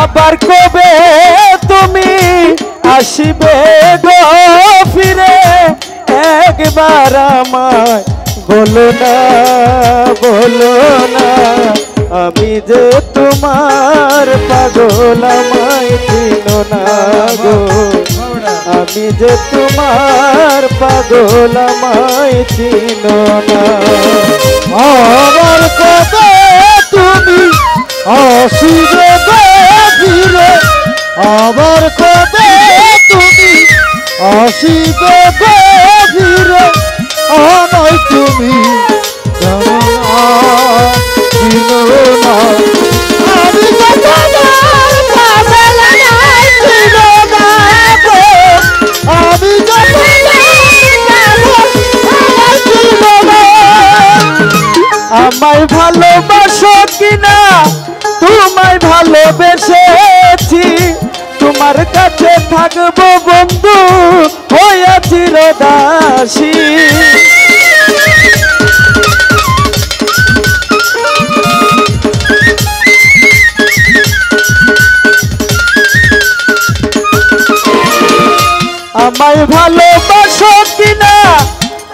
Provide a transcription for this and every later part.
আবার কবে তুমি আসিবে গো ফিরে একবার আমায় বলো না আমি যে তোমার পাগল আমায় চিনো না গো আমি যে তোমার পাগল আমায় চিনো না আবার কবে তুমি আসিবে গো ফিরে আবার কবে তুমি আসিবে গো ফিরে আমায় তুমি জানো না চিনো না আমি তো তোমার পাগল আমায় চিনো না গো আমি তো আমায় ভালোবাসো কিনা তোমায় ভালোবেসেছি তোমার কাছে থাকবো বন্ধু হইয়া চিরদাসী আমায় ভালোবাসো কিনা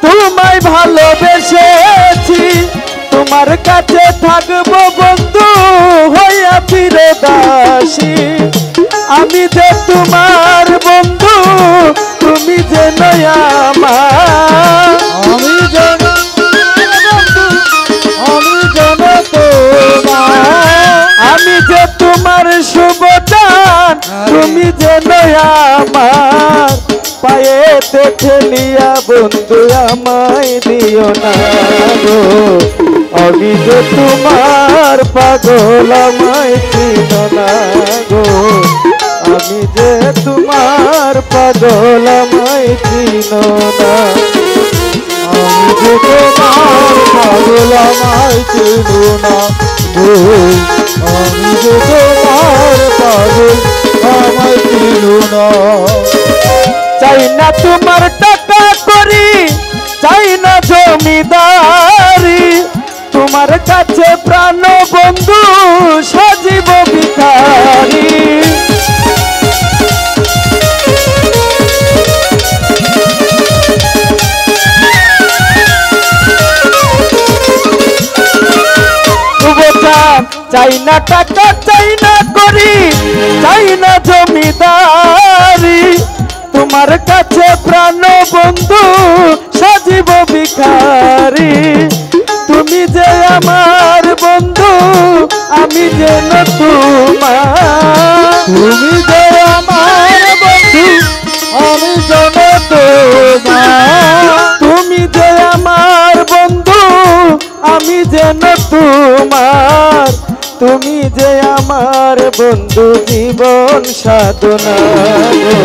তোমায় ভালোবেসেছি তোমার কাছে থাকবো বন্ধু হইয়া চিরদাসী আমি যে তোমার বন্ধু তুমি যে আমার আমি যেন বন্ধু আমি যেন তোমার আমি যে তোমার শুভদান তুমি যে আমার পায়েতে ঠেলিয়া বন্ধু আমায় দিও না গো আমি যে তোমার পাগল আমায় চিনো না গো আমি যে তোমার পাগল আমায় চিনো না আমি যে তোমার পাগল আমায় চিনো না গো আমি যে তোমার পাগল আমায় চিনো না চাই না তোমার টাকা করি চাই না জমিদারি তোমার কাছে প্রাণ বন্ধু সাজিব ভিখারি চাই না টাকা চাই না করি চাই না জমিদারি তোমার কাছে প্রাণ বন্ধু সাজিব ভিখারি তুমি যে আমার বন্ধু আমি যে তোমার তুমি যে আমার বন্ধু আমি যেন তোমার তুমি যে আমার বন্ধু আমি যেন তোমার তুমি যে আমার বন্ধু জীবন সাধনা গো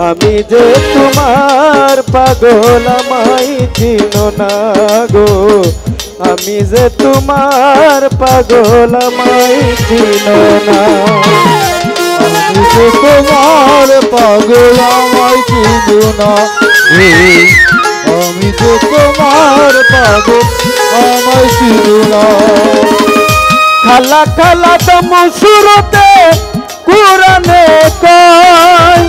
আমি যে তোমার পাগল আমায় চিনো না গো আমি যে তোমার পাগল আমায় চিনো না আমি যে তোমার পাগল আমায় চিনো না আমি যে তোমার পাগল আমায় চিনো না খালা খালা দম সুরতে কুরানে কয়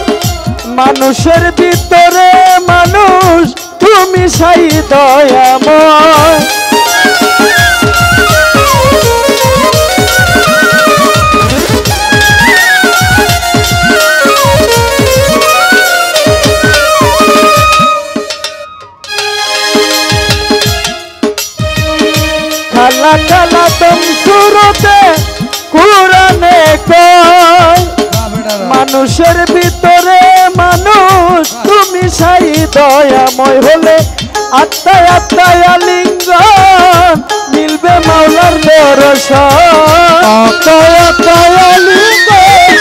মানুষের ভিতরে মানুষ তুমি সাই দয়াময় খালা খালা দম সুরতে কুরানে কয় মানুষের ভিতরে মানুষ তুমি সাই দয়াময় হলে আত্মায় আত্মায় আলিঙ্গন মিলবে মাওলার দর্শন আত্মায় আত্মায় আলিঙ্গন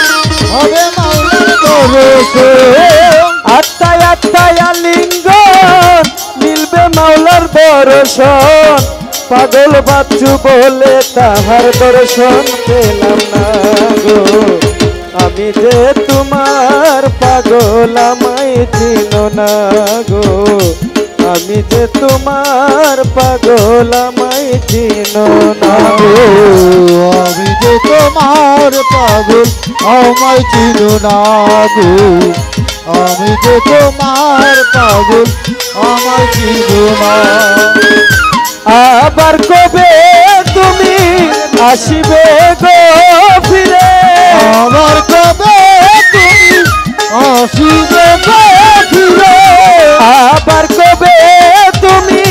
হবে মাওলার দর্শন আত্মায় আত্মায় আলিঙ্গন মিলবে মাওলার দর্শন পাগল বাচ্চু বলে তাহার দর্শন পেলাম না গো আমি যে তোমার পাগল আমায় চিনো না গো আমি যে তোমার পাগল আমায় চিনো না গো আমি যে তোমার পাগল আমায় চিনো না গো আমি যে তোমার পাগল আমায় চিনো না আবার কবে তুমি আসিবে গো ফিরে আমার কবে তুমি আসিবে গো ফিরে আবার কবে তুমি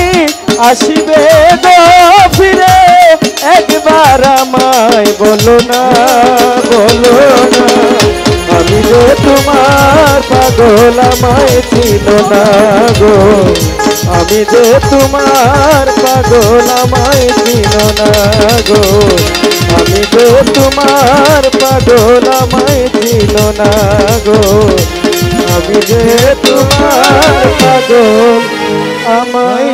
আসিবে গো ফিরে একবার আমায় বলো না আমি যে তোমার পাগল আমায় চিনো না গো আমি যে তোমার পাগল আমায় চিনো না গো আমি যে তোমার পাগল আমায় চিনো না গো আমি যে তোমার পাগল আমায়